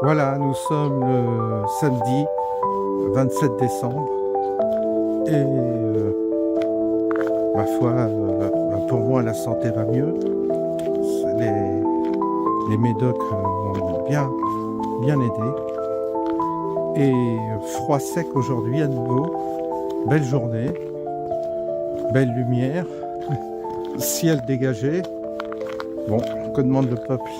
Voilà, nous sommes le samedi 27 décembre et ma foi, pour moi la santé va mieux. Les médocs m'ont bien aidé. Et froid sec aujourd'hui à nouveau, belle journée, belle lumière, ciel dégagé. Bon, que demande le peuple?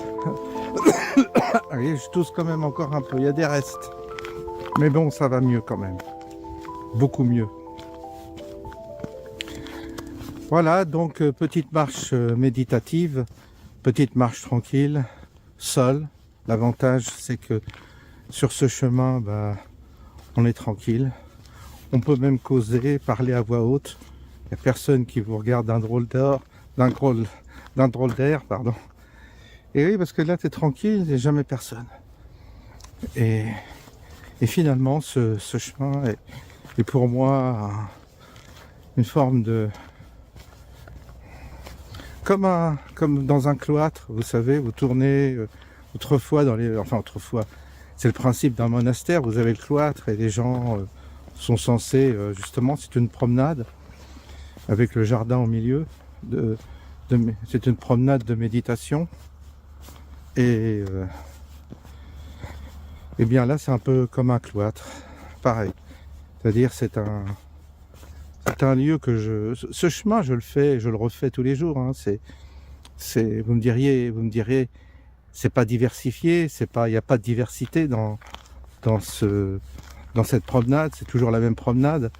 Allez, je tousse quand même encore un peu, il y a des restes. Mais bon, ça va mieux quand même. Beaucoup mieux. Voilà, donc petite marche méditative, petite marche tranquille, seul. L'avantage, c'est que sur ce chemin, on est tranquille. On peut même causer, parler à voix haute. Il n'y a personne qui vous regarde d'un drôle d'air, pardon. Et oui, parce que là, tu es tranquille, il n'y a jamais personne. Et finalement, ce chemin est pour moi une forme de... Comme dans un cloître, vous savez, vous tournez autrefois autrefois, c'est le principe d'un monastère, vous avez le cloître et les gens sont censés, justement, c'est une promenade avec le jardin au milieu, c'est une promenade de méditation. Et bien là, c'est un peu comme un cloître, pareil. C'est-à-dire, c'est un lieu que ce chemin, je le refais tous les jours. Hein. Vous me diriez, c'est pas diversifié, il n'y a pas de diversité dans cette promenade. C'est toujours la même promenade.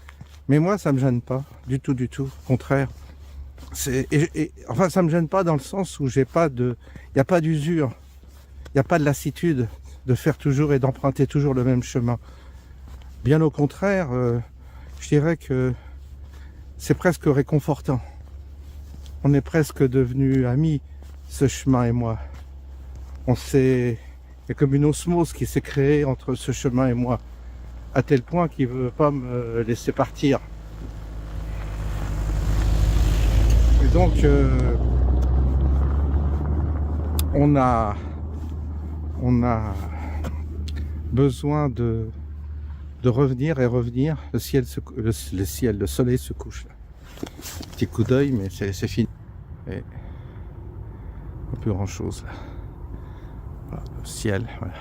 Mais moi, ça me gêne pas, du tout. Au contraire. Enfin, ça me gêne pas dans le sens où il n'y a pas d'usure. Il n'y a pas de lassitude de faire toujours et d'emprunter toujours le même chemin. Bien au contraire, je dirais que c'est presque réconfortant. On est presque devenus amis, ce chemin et moi. Il y a comme une osmose qui s'est créée entre ce chemin et moi, à tel point qu'il ne veut pas me laisser partir. Et donc, on a besoin de revenir et revenir. Le soleil se couche là. Petit coup d'œil, mais c'est fini. Et pas plus grand chose là. Voilà, le ciel, voilà.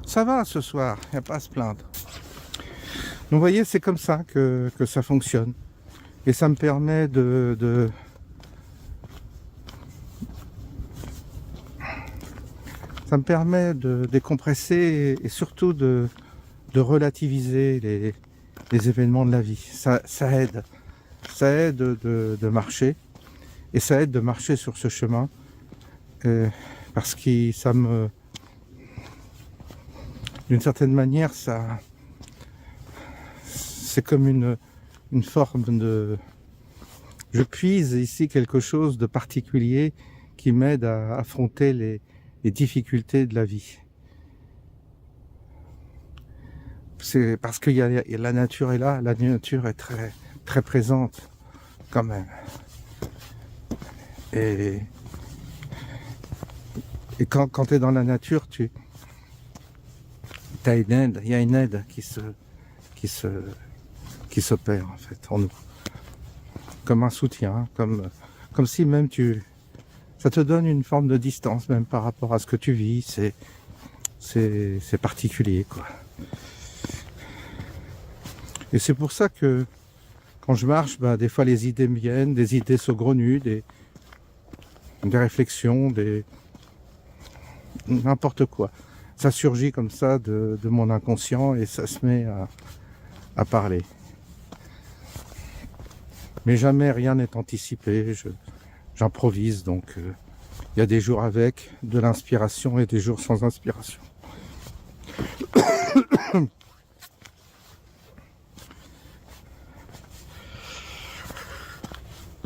Ça va ce soir, il n'y a pas à se plaindre. Donc vous voyez, c'est comme ça que ça fonctionne. Et ça me permet de décompresser et surtout de relativiser les événements de la vie. Ça aide de marcher, et ça aide de marcher sur ce chemin, parce que d'une certaine manière, c'est comme une forme de... Je puise ici quelque chose de particulier qui m'aide à affronter les difficultés de la vie. C'est parce que la nature est là, la nature est très, très présente quand même. Et quand tu es dans la nature, il y a une aide qui s'opère en fait en nous. Comme un soutien, comme si même ça te donne une forme de distance même par rapport à ce que tu vis. C'est particulier, quoi. Et c'est pour ça que quand je marche, des fois les idées me viennent, des idées saugrenues, des réflexions, n'importe quoi. Ça surgit comme ça de mon inconscient et ça se met à parler. Mais jamais rien n'est anticipé, j'improvise, donc il y a des jours avec de l'inspiration et des jours sans inspiration.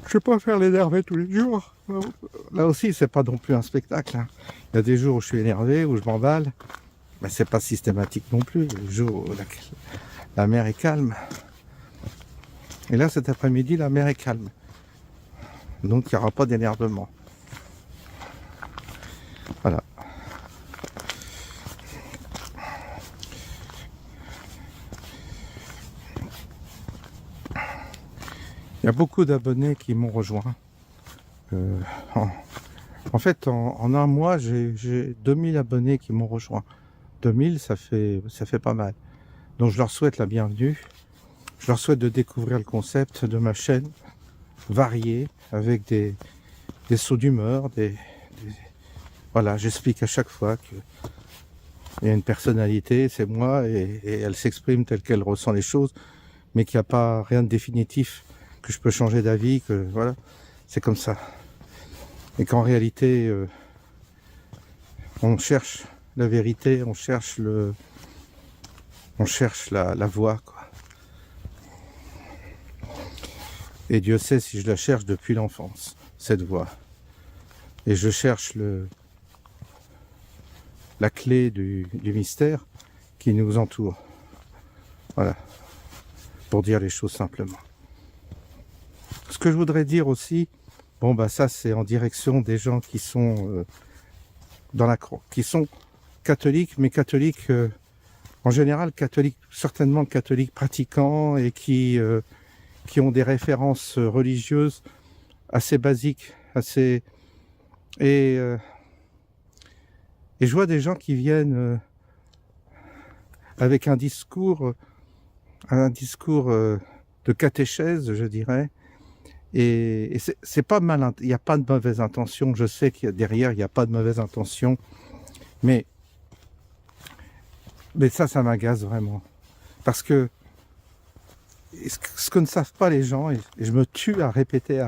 Je ne vais pas faire l'énervé tous les jours. Là aussi, c'est pas non plus un spectacle. Hein. Il y a des jours où je suis énervé, où je m'emballe. Mais c'est pas systématique non plus. Les jours où la mer est calme. Et là, cet après-midi, la mer est calme. Donc, il n'y aura pas d'énervement. Voilà. y a beaucoup d'abonnés qui m'ont rejoint. Euh, en, en fait, en un mois, j'ai 2000 abonnés qui m'ont rejoint. 2000, ça fait pas mal. Donc je leur souhaite la bienvenue. Je leur souhaite de découvrir le concept de ma chaîne, variée, avec des sauts d'humeur, voilà, j'explique à chaque fois qu'il y a une personnalité, c'est moi, et elle s'exprime telle qu'elle ressent les choses, mais qu'il n'y a pas rien de définitif, que je peux changer d'avis, que voilà, c'est comme ça. Et qu'en réalité, on cherche la vérité, on cherche la voie, quoi. Et Dieu sait si je la cherche depuis l'enfance, cette voie. Et je cherche la clé du mystère qui nous entoure. Voilà, pour dire les choses simplement. Ce que je voudrais dire aussi, bon bah ça c'est en direction des gens qui sont qui sont catholiques, mais catholiques en général catholiques, certainement catholiques pratiquants et qui ont des références religieuses assez basiques, et je vois des gens qui viennent avec un discours de catéchèse, je dirais, et c'est pas mal, il n'y a pas de mauvaise intention, je sais qu'il y a derrière, il n'y a pas de mauvaise intention, mais ça m'agace vraiment, parce que ce que ne savent pas les gens, et je me tue à répéter,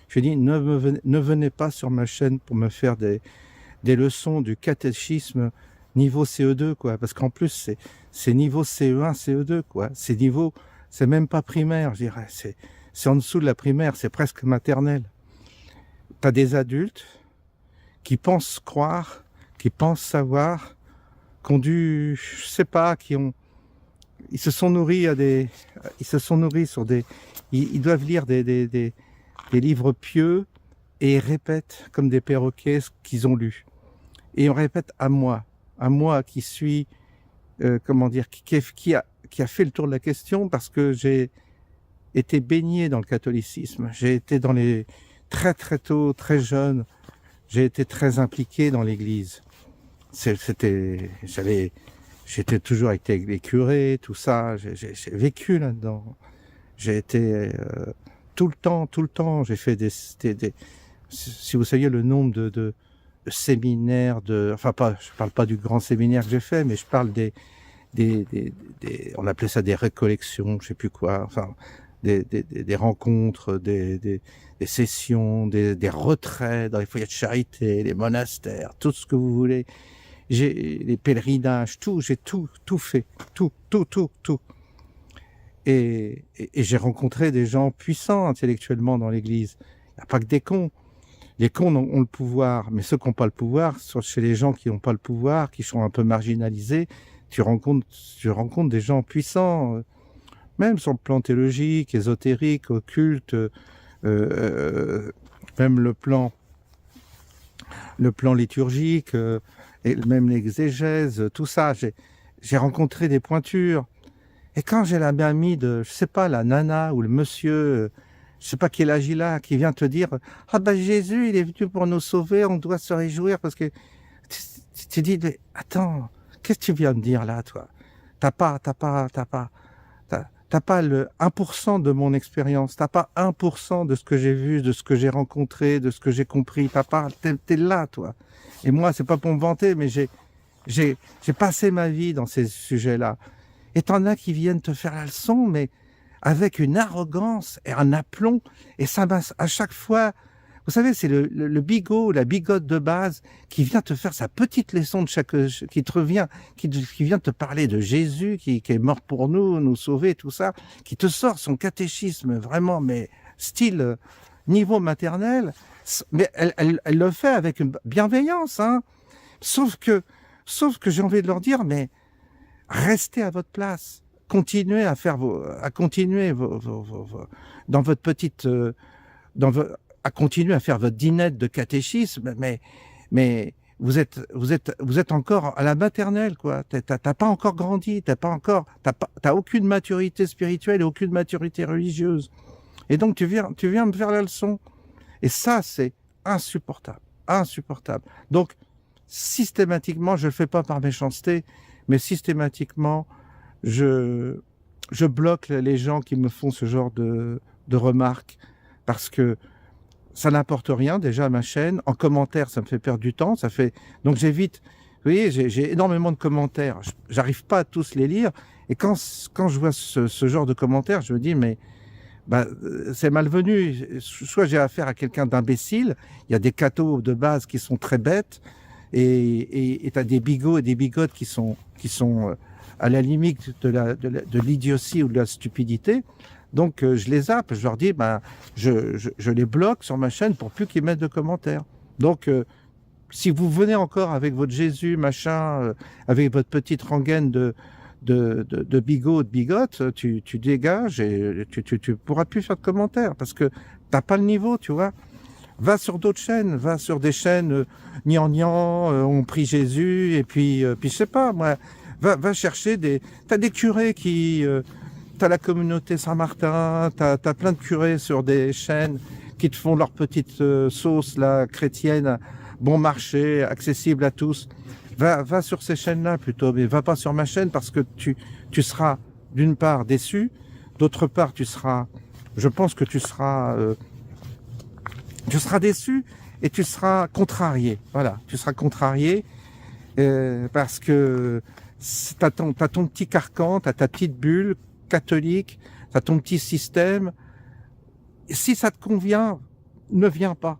je dis ne venez pas sur ma chaîne pour me faire des leçons du catéchisme niveau CE2, quoi, parce qu'en plus c'est niveau CE1, CE2, quoi, c'est même pas primaire, je dirais, c'est en dessous de la primaire, c'est presque maternelle. T'as des adultes qui pensent croire, qui pensent savoir, qui ont dû, je sais pas, ils se sont nourris sur ils doivent lire des livres pieux et ils répètent comme des perroquets ce qu'ils ont lu. Et on répète à moi qui suis, qui a fait le tour de la question parce que j'ai été baigné dans le catholicisme. J'ai été très tôt, très jeune, j'ai été très impliqué dans l'église. J'étais toujours avec les curés, tout ça, j'ai vécu là-dedans. J'ai été tout le temps, j'ai fait si vous saviez le nombre de séminaires, je parle pas du grand séminaire que j'ai fait, mais je parle on appelait ça des récollections, je sais plus quoi, enfin, des rencontres, des sessions, des retraits dans les foyers de charité, les monastères, tout ce que vous voulez. J'ai les pèlerinages, j'ai tout fait, tout. Et j'ai rencontré des gens puissants intellectuellement dans l'église. Il n'y a pas que des cons. Les cons ont le pouvoir, mais ceux qui n'ont pas le pouvoir, chez les gens qui n'ont pas le pouvoir, qui sont un peu marginalisés, tu rencontres des gens puissants, même sur le plan théologique, ésotérique, occulte, même le plan liturgique, et même l'exégèse, tout ça. J'ai rencontré des pointures. Et quand j'ai la mamie de, je sais pas, la nana ou le monsieur, je sais pas quel âge il a, qui vient te dire « Ah ben Jésus, il est venu pour nous sauver, on doit se réjouir parce que... » Tu te dis « Attends, qu'est-ce que tu viens de dire là, toi? T'as pas le 1% de mon expérience, t'as pas 1% de ce que j'ai vu, de ce que j'ai rencontré, de ce que j'ai compris, t'es là, toi. » Et moi, c'est pas pour me vanter, mais j'ai passé ma vie dans ces sujets-là. Et t'en as qui viennent te faire la leçon, mais avec une arrogance et un aplomb. Et ça, à chaque fois, vous savez, c'est le bigot, la bigote de base qui vient te faire sa petite leçon qui vient te parler de Jésus, qui est mort pour nous sauver, tout ça, qui te sort son catéchisme vraiment, mais style niveau maternel. Mais elle le fait avec une bienveillance, hein. Sauf que j'ai envie de leur dire, mais restez à votre place, continuez à continuer dans votre petite, à continuer à faire votre dinette de catéchisme, mais vous êtes encore à la maternelle, quoi. T'as pas encore grandi, t'as aucune maturité spirituelle et aucune maturité religieuse. Et donc tu viens me faire la leçon. Et ça, c'est insupportable. Insupportable. Donc, systématiquement, je ne le fais pas par méchanceté, mais systématiquement, je bloque les gens qui me font ce genre de remarques parce que ça n'apporte rien déjà à ma chaîne. En commentaire, ça me fait perdre du temps. Donc j'évite. Vous voyez, j'ai énormément de commentaires. J'arrive pas à tous les lire. Et quand je vois ce genre de commentaires, je me dis mais c'est malvenu. Soit j'ai affaire à quelqu'un d'imbécile. Il y a des cathos de base qui sont très bêtes. Et t'as des bigots et des bigotes qui sont à la limite de l'idiotie ou de la stupidité. Donc je les zappe, je leur dis je les bloque sur ma chaîne pour plus qu'ils mettent de commentaires. Donc si vous venez encore avec votre Jésus machin, avec votre petite rengaine de bigots, de bigotes, tu dégages et tu pourras plus faire de commentaires parce que t'as pas le niveau, tu vois. Va sur d'autres chaînes, va sur des chaînes gnangnan, on prie Jésus, et puis je sais pas, moi, va chercher t'as des curés qui, t'as la communauté Saint-Martin, t'as plein de curés sur des chaînes qui te font leur petite sauce, là, chrétienne, bon marché, accessible à tous. Va sur ces chaînes-là plutôt, mais va pas sur ma chaîne parce que tu seras, d'une part, déçu, d'autre part, je pense que tu seras déçu et tu seras contrarié. Voilà, tu seras contrarié parce que t'as ton petit carcan, t'as ta petite bulle catholique, t'as ton petit système. Si ça te convient, ne viens pas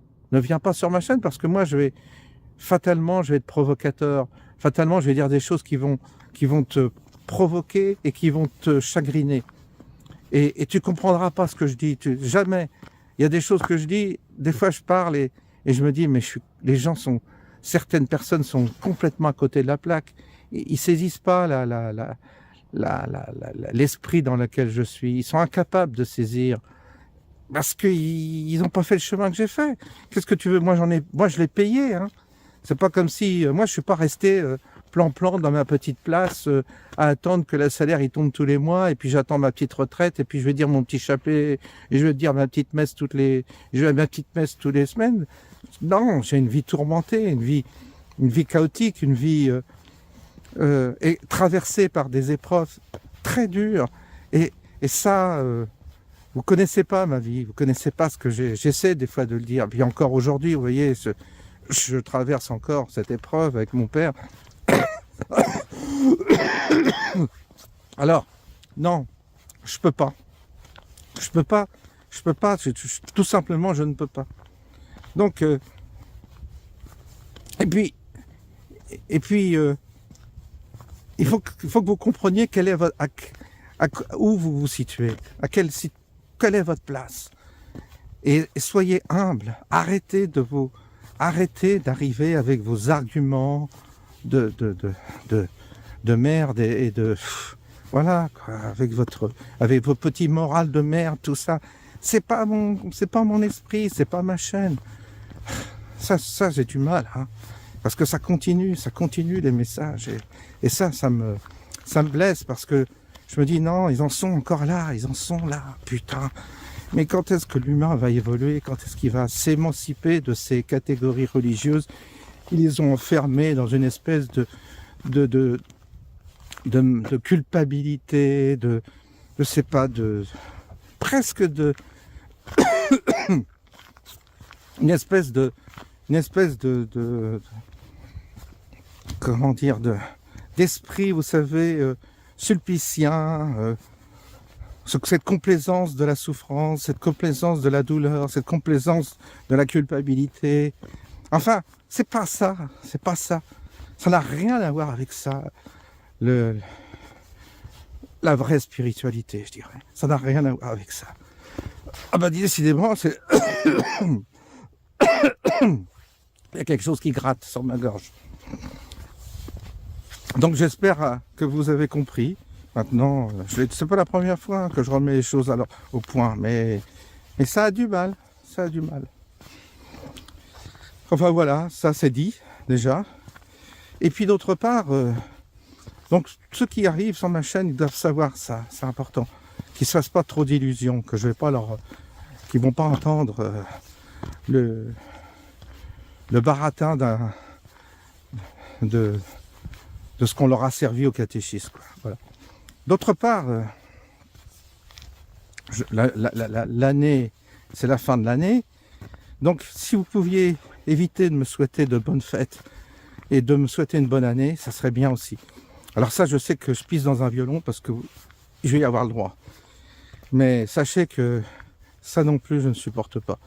sur ma chaîne parce que moi je vais être provocateur. Fatalement, je vais dire des choses qui vont te provoquer et qui vont te chagriner. Et tu comprendras pas ce que je dis. Jamais. Il y a des choses que je dis, des fois je parle et je me dis, mais certaines personnes sont complètement à côté de la plaque. Ils saisissent pas l'esprit dans lequel je suis. Ils sont incapables de saisir. Parce qu'ils n'ont pas fait le chemin que j'ai fait. Qu'est-ce que tu veux? Moi, je l'ai payé, hein. C'est pas comme si, moi, je suis pas resté plan-plan dans ma petite place à attendre que le salaire il tombe tous les mois et puis j'attends ma petite retraite et puis je vais dire mon petit chapelet et je vais dire ma petite messe toutes les semaines. Non, j'ai une vie tourmentée, une vie chaotique, une vie traversée par des épreuves très dures et ça. Vous connaissez pas ma vie, vous connaissez pas ce que j'essaie des fois de le dire. Puis encore aujourd'hui, vous voyez, je traverse encore cette épreuve avec mon père. Alors, non, je peux pas, tout simplement, je ne peux pas. Donc, et puis, il faut que vous compreniez où vous vous situez, quelle est votre place. Et soyez humble, arrêtez d'arriver avec vos arguments de merde et voilà, quoi, avec vos petits morales de merde, tout ça. C'est pas mon esprit, c'est pas ma chaîne. Ça j'ai du mal, hein. Parce que ça continue les messages et ça me blesse parce que je me dis non, ils en sont encore là, putain. Mais quand est-ce que l'humain va évoluer? Quand est-ce qu'il va s'émanciper de ces catégories religieuses? Ils les ont enfermés dans une espèce de culpabilité, je sais pas, presque une espèce de comment dire, d'esprit, vous savez, sulpicien, cette complaisance de la souffrance, cette complaisance de la douleur, cette complaisance de la culpabilité. Enfin, c'est pas ça. Ça n'a rien à voir avec ça. La vraie spiritualité, je dirais. Ça n'a rien à voir avec ça. Ah bah décidément, c'est... Il y a quelque chose qui gratte sur ma gorge. Donc j'espère que vous avez compris. Maintenant, c'est pas la première fois que je remets les choses au point, mais ça a du mal. Enfin voilà, ça c'est dit déjà. Et puis d'autre part, donc ceux qui arrivent sur ma chaîne, ils doivent savoir ça, c'est important. Qu'ils ne se fassent pas trop d'illusions, que je vais pas qui vont pas entendre le baratin de ce qu'on leur a servi au catéchisme, quoi. Voilà. D'autre part, l'année, c'est la fin de l'année. Donc, si vous pouviez éviter de me souhaiter de bonnes fêtes et de me souhaiter une bonne année, ça serait bien aussi. Alors ça, je sais que je pisse dans un violon parce que je vais y avoir le droit. Mais sachez que ça non plus, je ne supporte pas.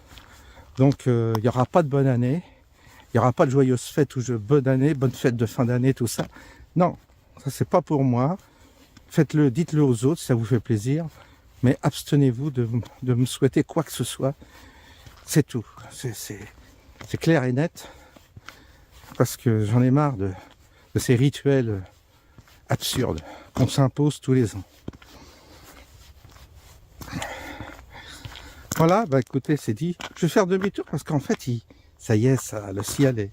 Donc, il n'y aura pas de bonne année. Il n'y aura pas de joyeuses fêtes ou bonne année, bonne fête de fin d'année, tout ça. Non, ça c'est pas pour moi. Faites-le, dites-le aux autres si ça vous fait plaisir. Mais abstenez-vous de me souhaiter quoi que ce soit. C'est tout. C'est clair et net. Parce que j'en ai marre de ces rituels absurdes qu'on s'impose tous les ans. Voilà, bah écoutez, c'est dit. Je vais faire demi-tour parce qu'en fait, ça y est, le ciel est...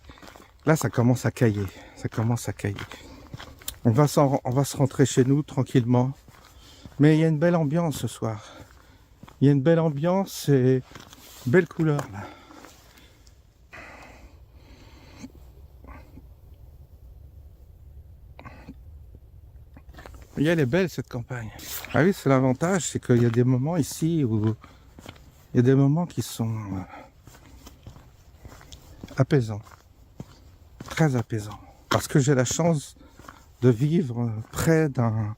Là, ça commence à cailler. Ça commence à cailler. On va se rentrer chez nous tranquillement. Mais il y a une belle ambiance ce soir. Il y a une belle ambiance et belle couleur là. Et elle est belle cette campagne. Ah oui, c'est l'avantage, c'est qu'il y a des moments ici où il y a des moments qui sont apaisants. Très apaisants. Parce que j'ai la chance de vivre près d'un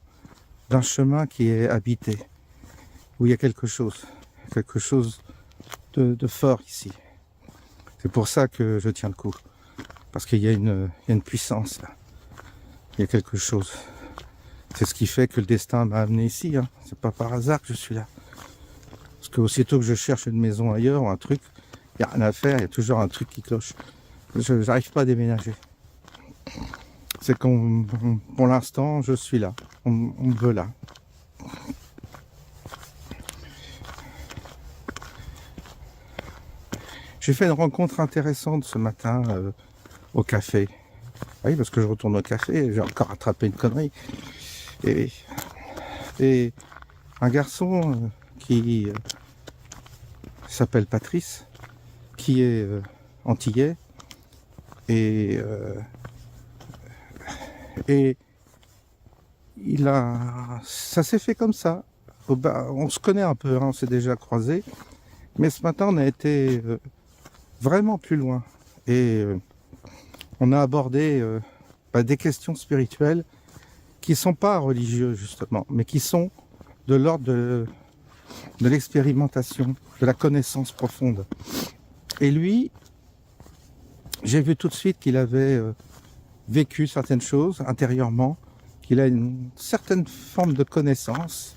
chemin qui est habité, où il y a quelque chose de fort ici. C'est pour ça que je tiens le coup, parce qu'il y a une puissance là, il y a quelque chose. C'est ce qui fait que le destin m'a amené ici, hein. C'est pas par hasard que je suis là. Parce que aussitôt que je cherche une maison ailleurs ou un truc, il n'y a rien à faire, il y a toujours un truc qui cloche. Je n'arrive pas à déménager. C'est qu'on, pour l'instant, je suis là. On me veut là. J'ai fait une rencontre intéressante ce matin au café. Oui, parce que je retourne au café, j'ai encore attrapé une connerie. Et un garçon qui s'appelle Patrice, qui est antillais, et ça s'est fait comme ça. On se connaît un peu, hein, on s'est déjà croisés, mais ce matin on a été vraiment plus loin et on a abordé des questions spirituelles qui sont pas religieuses justement, mais qui sont de l'ordre de l'expérimentation, de la connaissance profonde. Et lui, j'ai vu tout de suite qu'il avait vécu certaines choses intérieurement, qu'il a une certaine forme de connaissance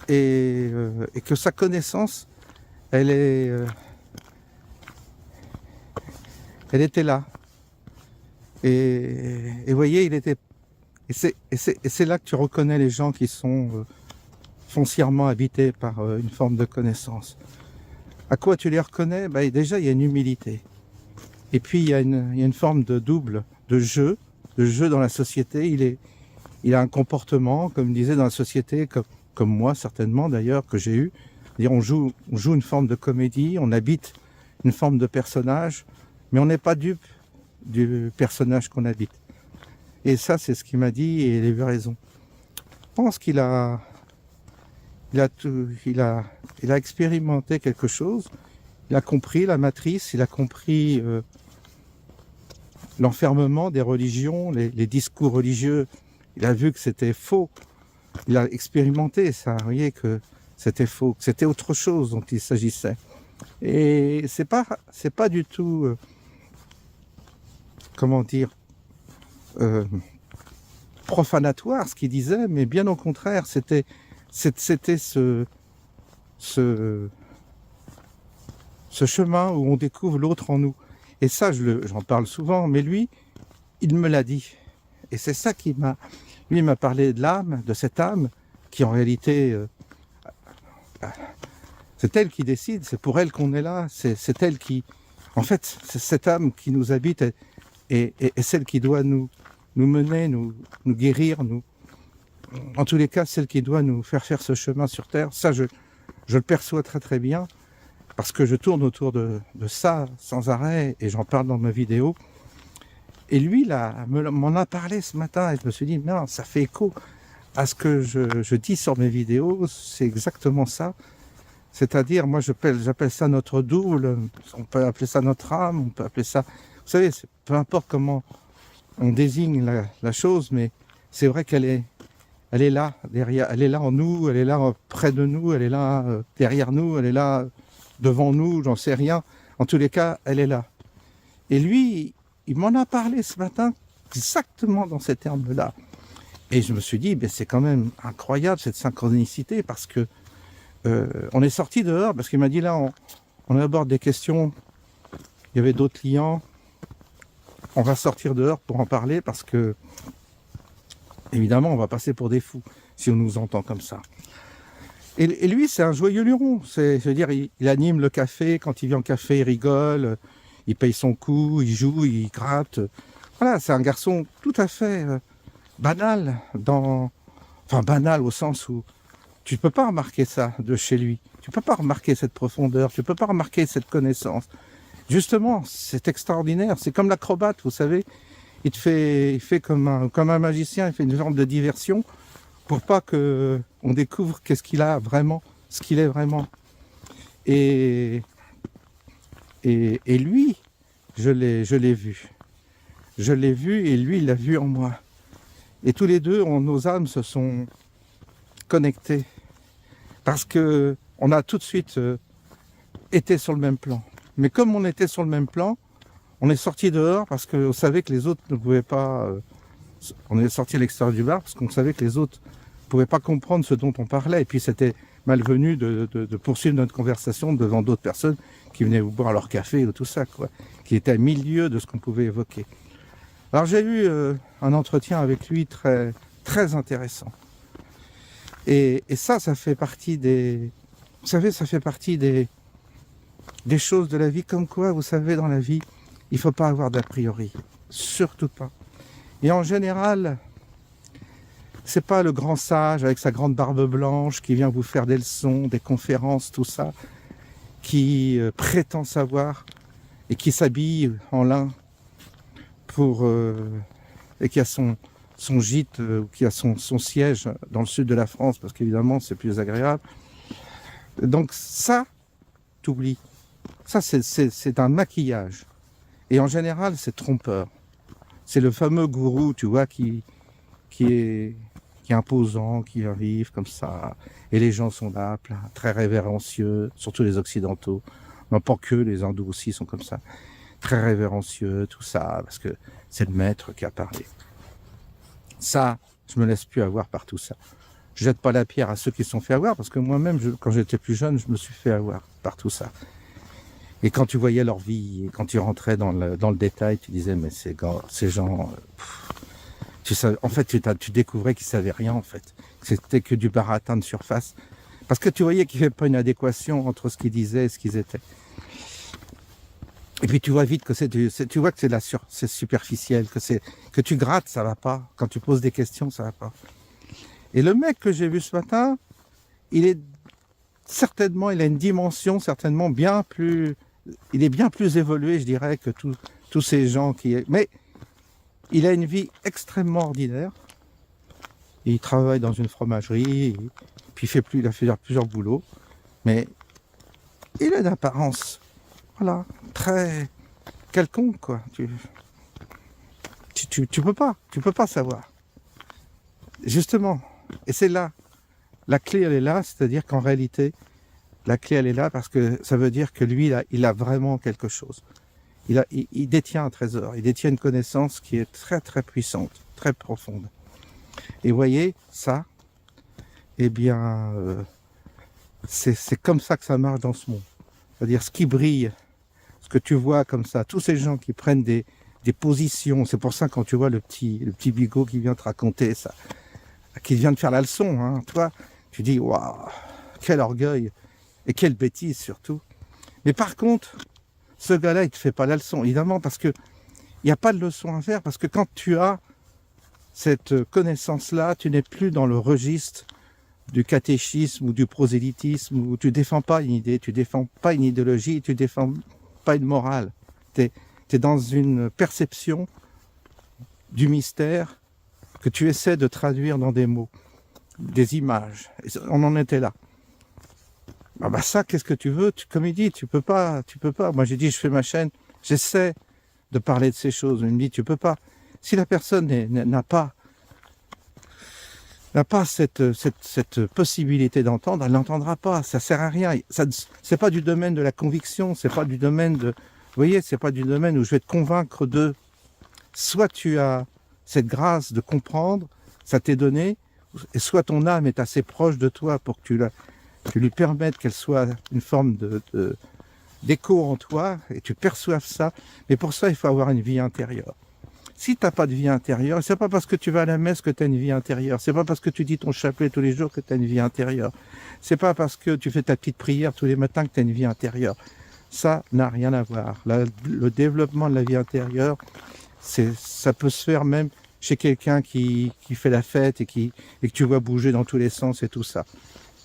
et que sa connaissance, elle était là. Et vous voyez, et c'est là que tu reconnais les gens qui sont foncièrement habités par une forme de connaissance. À quoi tu les reconnais? Déjà, il y a une humilité. Et puis, il y a une forme de double, de jeu dans la société. Il a un comportement, comme je disais, dans la société, comme moi, certainement, d'ailleurs, que j'ai eu. C'est-à-dire, on joue une forme de comédie, on habite une forme de personnage, mais on n'est pas dupe du personnage qu'on habite. Et ça, c'est ce qu'il m'a dit, et il a eu raison. Je pense qu'il a expérimenté quelque chose, il a compris la matrice, il a compris l'enfermement des religions, les discours religieux. Il a vu que c'était faux. Il a expérimenté ça, vous voyez, que c'était faux, que c'était autre chose dont il s'agissait. Et c'est pas du tout, comment dire, profanatoire ce qu'il disait, mais bien au contraire, c'était ce chemin où on découvre l'autre en nous. Et ça, j'en parle souvent, mais lui, il me l'a dit. Et c'est ça lui m'a parlé de l'âme, de cette âme, qui en réalité, c'est elle qui décide, c'est pour elle qu'on est là, c'est elle qui, en fait, c'est cette âme qui nous habite et celle qui doit nous mener, nous guérir, en tous les cas, celle qui doit nous faire ce chemin sur Terre. Ça, je le perçois très très bien. parce que je tourne autour de ça sans arrêt, et j'en parle dans ma vidéo. Et lui, là, m'en a parlé ce matin, et je me suis dit, non, ça fait écho à ce que je dis sur mes vidéos, c'est exactement ça. C'est-à-dire, moi, j'appelle ça notre double, on peut appeler ça notre âme, on peut appeler ça... Vous savez, peu importe comment on désigne la chose, mais c'est vrai qu'elle est là, derrière, elle est là en nous, elle est là près de nous, elle est là derrière nous, elle est là devant nous, j'en sais rien. En tous les cas, elle est là. Et lui, il m'en a parlé ce matin, exactement dans ces termes-là. Et je me suis dit, ben, c'est quand même incroyable cette synchronicité, parce que on est sorti dehors, parce qu'il m'a dit là, on aborde des questions, il y avait d'autres clients, on va sortir dehors pour en parler, parce que évidemment on va passer pour des fous si on nous entend comme ça. Et lui, c'est un joyeux luron, je veux dire, il anime le café, quand il vient au café il rigole, il paye son coup, il joue, il gratte, voilà, c'est un garçon tout à fait banal, enfin banal au sens où tu ne peux pas remarquer ça de chez lui. Tu ne peux pas remarquer cette profondeur, tu ne peux pas remarquer cette connaissance. Justement, c'est extraordinaire. C'est comme l'acrobate, vous savez. Il fait comme un magicien, il fait une forme de diversion pour pas qu'on découvre qu'est-ce qu'il a vraiment, ce qu'il est vraiment. Et lui, je l'ai vu. Je l'ai vu et lui, il l'a vu en moi. Et tous les deux, nos âmes se sont connectées. Parce que on a tout de suite été sur le même plan. Mais comme on était sur le même plan, on est sorti dehors parce qu'on savait que les autres ne pouvaient pas... on est sorti à l'extérieur du bar parce qu'on savait que les autres ne pouvaient pas comprendre ce dont on parlait. Et puis c'était malvenu de poursuivre notre conversation devant d'autres personnes qui venaient boire leur café ou tout ça, quoi, qui étaient à milieu de ce qu'on pouvait évoquer. Alors j'ai eu un entretien avec lui très, très intéressant. Et ça fait partie des... Vous savez, ça fait partie des choses de la vie, comme quoi, vous savez, dans la vie, il ne faut pas avoir d'a priori. Surtout pas. Et en général, c'est pas le grand sage avec sa grande barbe blanche qui vient vous faire des leçons, des conférences, tout ça, qui prétend savoir et qui s'habille en lin et qui a son gîte, qui a son siège dans le sud de la France, parce qu'évidemment c'est plus agréable. Donc ça, t'oublies. Ça, c'est un maquillage. Et en général, c'est trompeur. C'est le fameux gourou, tu vois, qui est imposant, qui arrive comme ça. Et les gens sont là, très révérencieux, surtout les occidentaux. Non, pas que, les hindous aussi sont comme ça. Très révérencieux, tout ça, parce que c'est le maître qui a parlé. Ça, je me laisse plus avoir par tout ça. Je jette pas la pierre à ceux qui se sont fait avoir, parce que moi-même, quand j'étais plus jeune, je me suis fait avoir par tout ça. Et quand tu voyais leur vie, et quand tu rentrais dans le détail, tu disais, mais ces gens, en fait, tu découvrais qu'ils savaient rien, en fait. Que c'était que du baratin de surface. Parce que tu voyais qu'il n'y avait pas une adéquation entre ce qu'ils disaient et ce qu'ils étaient. Et puis tu vois vite que tu vois que c'est superficiel, que tu grattes, ça va pas. Quand tu poses des questions, ça va pas. Et le mec que j'ai vu ce matin, il a une dimension certainement bien plus évolué, je dirais, que tous ces gens mais il a une vie extrêmement ordinaire. Il travaille dans une fromagerie, puis il a fait plusieurs boulots, mais il a une apparence, voilà, très quelconque, quoi. Tu peux pas savoir. Justement, et c'est là, la clé elle est là, c'est-à-dire qu'en réalité, la clé elle est là parce que ça veut dire que lui, il a vraiment quelque chose. Il détient un trésor, il détient une connaissance qui est très très puissante, très profonde. Et vous voyez, ça, eh bien, c'est comme ça que ça marche dans ce monde. C'est-à-dire ce qui brille, ce que tu vois comme ça, tous ces gens qui prennent des positions, c'est pour ça quand tu vois le petit bigot qui vient te raconter ça, qui vient de faire la leçon, hein, toi, tu dis, waouh, quel orgueil, et quelle bêtise surtout. Mais par contre, ce gars-là, il te fait pas la leçon, évidemment, parce que il n'y a pas de leçon à faire, parce que quand tu as cette connaissance-là, tu n'es plus dans le registre du catéchisme ou du prosélytisme, où tu défends pas une idée, tu défends pas une idéologie, tu défends pas une morale. T'es dans une perception du mystère que tu essaies de traduire dans des mots, des images. On en était là. Ah bah ça, qu'est-ce que tu veux? Comme il dit, tu peux pas. Moi j'ai dit, je fais ma chaîne, j'essaie de parler de ces choses. Il me dit, tu peux pas. Si la personne n'a pas cette possibilité d'entendre, elle n'entendra pas. Ça sert à rien. C'est pas du domaine de la conviction, c'est pas du domaine de, vous voyez, c'est pas du domaine où je vais te convaincre de. Soit tu as cette grâce de comprendre, ça t'est donné, et soit ton âme est assez proche de toi pour que tu lui permettes qu'elle soit une forme d'écho en toi, et tu perçoives ça. Mais pour ça, il faut avoir une vie intérieure. Si tu n'as pas de vie intérieure, c'est pas parce que tu vas à la messe que tu as une vie intérieure. C'est pas parce que tu dis ton chapelet tous les jours que tu as une vie intérieure. C'est pas parce que tu fais ta petite prière tous les matins que tu as une vie intérieure. Ça n'a rien à voir. Le développement de la vie intérieure, ça peut se faire même chez quelqu'un qui fait la fête et que tu vois bouger dans tous les sens et tout ça.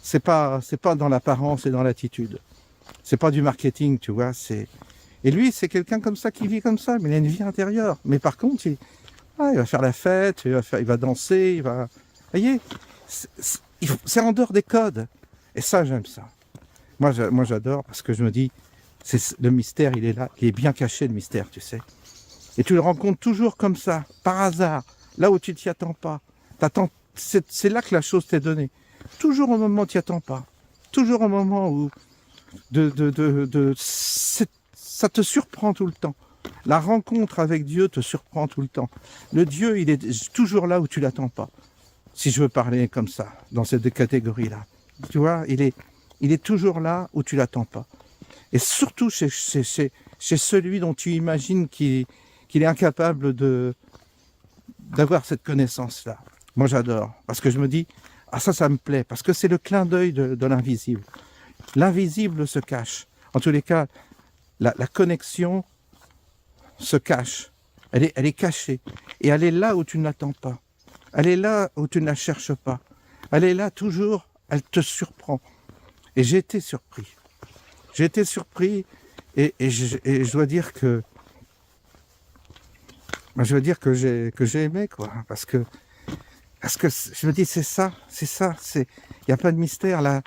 C'est pas dans l'apparence et dans l'attitude. C'est pas du marketing, tu vois. Et lui, c'est quelqu'un comme ça qui vit comme ça, mais il a une vie intérieure. Mais par contre, il va faire la fête, il va danser, il va. Vous voyez, c'est en dehors des codes. Et ça, j'aime ça. Moi, j'adore parce que je me dis, le mystère, il est là, il est bien caché, le mystère, tu sais. Et tu le rencontres toujours comme ça, par hasard, là où tu t'y attends pas. C'est là que la chose t'est donnée. Toujours au moment où tu t'y attends pas. Toujours au moment où ça te surprend tout le temps. La rencontre avec Dieu te surprend tout le temps. Le Dieu, il est toujours là où tu l'attends pas. Si je veux parler comme ça, dans ces deux catégories-là. Tu vois, il est toujours là où tu l'attends pas. Et surtout chez celui dont tu imagines qu'il est incapable d'avoir cette connaissance-là. Moi, j'adore. Parce que je me dis, ah ça me plaît. Parce que c'est le clin d'œil de l'invisible. L'invisible se cache. En tous les cas, la connexion se cache. Elle est cachée. Et elle est là où tu ne l'attends pas. Elle est là où tu ne la cherches pas. Elle est là toujours, elle te surprend. Et j'ai été surpris. J'ai été surpris et je dois dire que j'ai aimé, quoi. Parce que je me dis, c'est ça. Il n'y a pas de mystère là.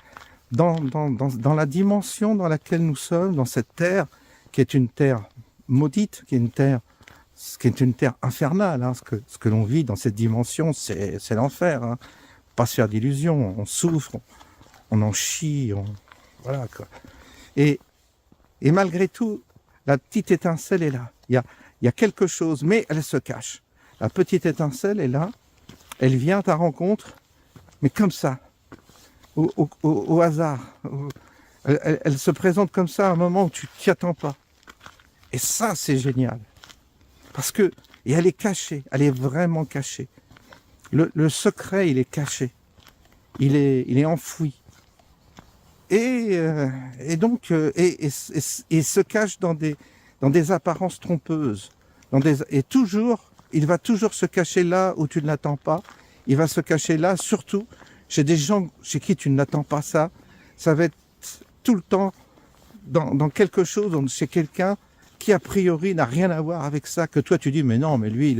Dans la dimension dans laquelle nous sommes, dans cette terre, qui est une terre maudite, qui est une terre infernale. Hein. Ce que l'on vit dans cette dimension, c'est l'enfer. Hein. Pas se faire d'illusions, on souffre, on en chie, voilà quoi. Et malgré tout, la petite étincelle est là. Il y a quelque chose, mais elle se cache. La petite étincelle est là, elle vient à ta rencontre, mais comme ça, au hasard. Elle se présente comme ça à un moment où tu t'y attends pas. Et ça, c'est génial. Et elle est cachée, elle est vraiment cachée. Le secret, il est caché. Il est enfoui. Et donc, se cache dans des apparences trompeuses. Et toujours, il va toujours se cacher là où tu ne l'attends pas. Il va se cacher là, surtout chez des gens chez qui tu ne l'attends pas ça. Ça va être tout le temps dans quelque chose, chez quelqu'un qui a priori n'a rien à voir avec ça, que toi tu dis, mais non, mais lui,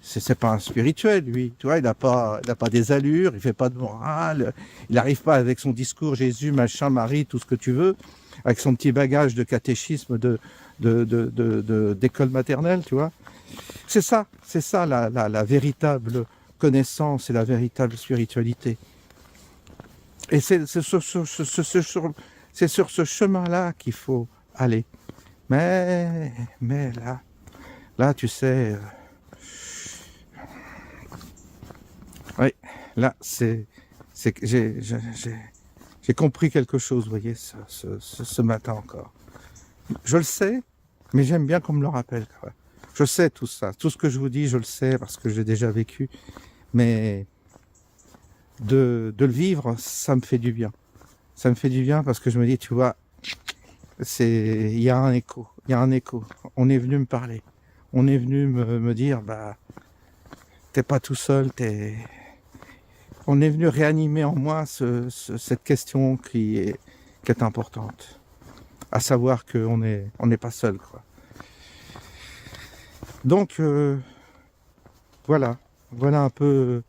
c'est pas un spirituel, lui. Tu vois, il n'a pas des allures, il fait pas de morale, il n'arrive pas avec son discours Jésus, machin, Marie, tout ce que tu veux, avec son petit bagage de catéchisme d'école maternelle, tu vois. C'est ça la véritable connaissance et la véritable spiritualité. Et c'est sur ce chemin-là qu'il faut aller. Mais là, tu sais, oui, là, j'ai compris quelque chose, vous voyez, ce matin encore. Je le sais, mais j'aime bien qu'on me le rappelle. Quoi. Je sais tout ça, tout ce que je vous dis, je le sais parce que j'ai déjà vécu, mais de le vivre, ça me fait du bien. Ça me fait du bien parce que je me dis, tu vois, il y a un écho, On est venu me parler, on est venu me dire, bah, t'es pas tout seul, on est venu réanimer en moi cette question qui est importante. À savoir qu'on n'est pas seul, quoi. Donc, voilà un peu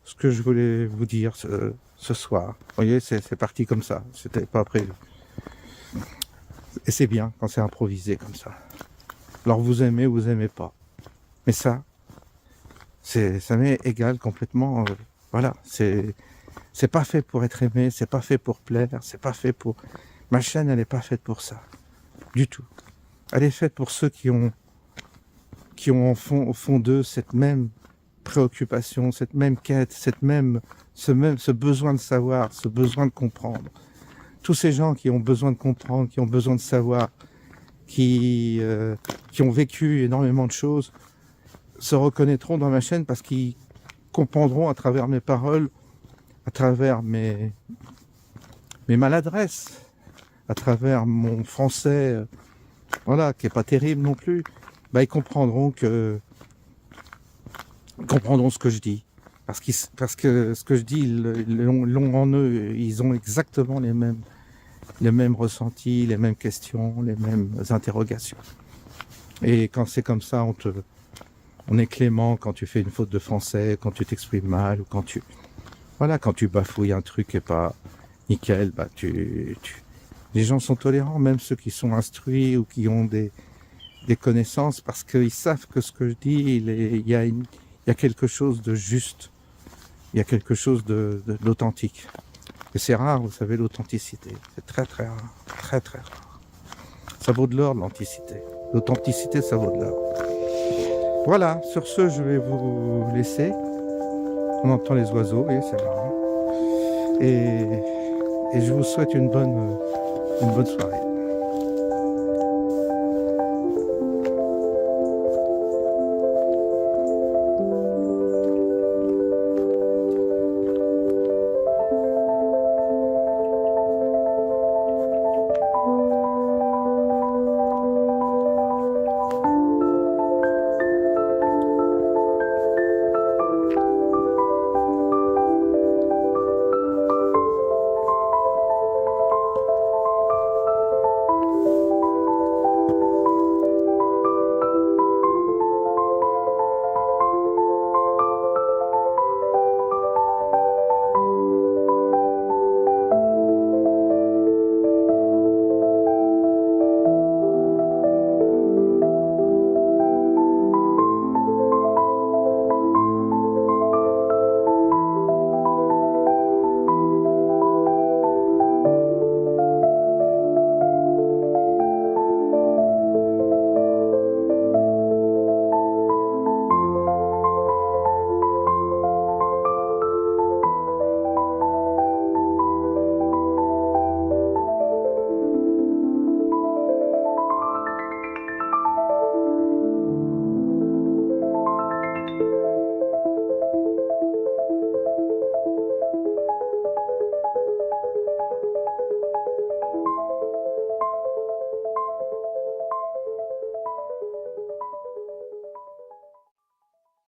ce que je voulais vous dire ce soir. Vous voyez, c'est parti comme ça, c'était pas prévu. Et c'est bien quand c'est improvisé comme ça. Alors vous aimez pas. Mais ça m'est égal complètement. Voilà, c'est pas fait pour être aimé, c'est pas fait pour plaire, c'est pas fait pour... Ma chaîne, elle est pas faite pour ça, du tout. Elle est faite pour ceux qui ont au fond d'eux cette même préoccupation, cette même quête, ce besoin de savoir, ce besoin de comprendre. Tous ces gens qui ont besoin de comprendre, qui ont besoin de savoir, qui ont vécu énormément de choses, se reconnaîtront dans ma chaîne parce qu'ils comprendront à travers mes paroles, à travers mes maladresses, à travers mon français, voilà, qui est pas terrible non plus, ils comprendront ce que je dis. Parce que ce que je dis, ils l'ont en eux, ils ont exactement les mêmes ressentis, les mêmes questions, les mêmes interrogations. Et quand c'est comme ça, on est clément quand tu fais une faute de français, quand tu t'exprimes mal, ou quand tu bafouilles un truc qui est pas nickel, les gens sont tolérants, même ceux qui sont instruits ou qui ont des connaissances, parce qu'ils savent que ce que je dis, il y a quelque chose de juste, il y a quelque chose d'authentique. Et c'est rare, vous savez, l'authenticité. C'est très très rare, très très rare. Ça vaut de l'or, l'authenticité. L'authenticité, ça vaut de l'or. Voilà, sur ce, je vais vous laisser. On entend les oiseaux, et c'est marrant. Et je vous souhaite une bonne soirée.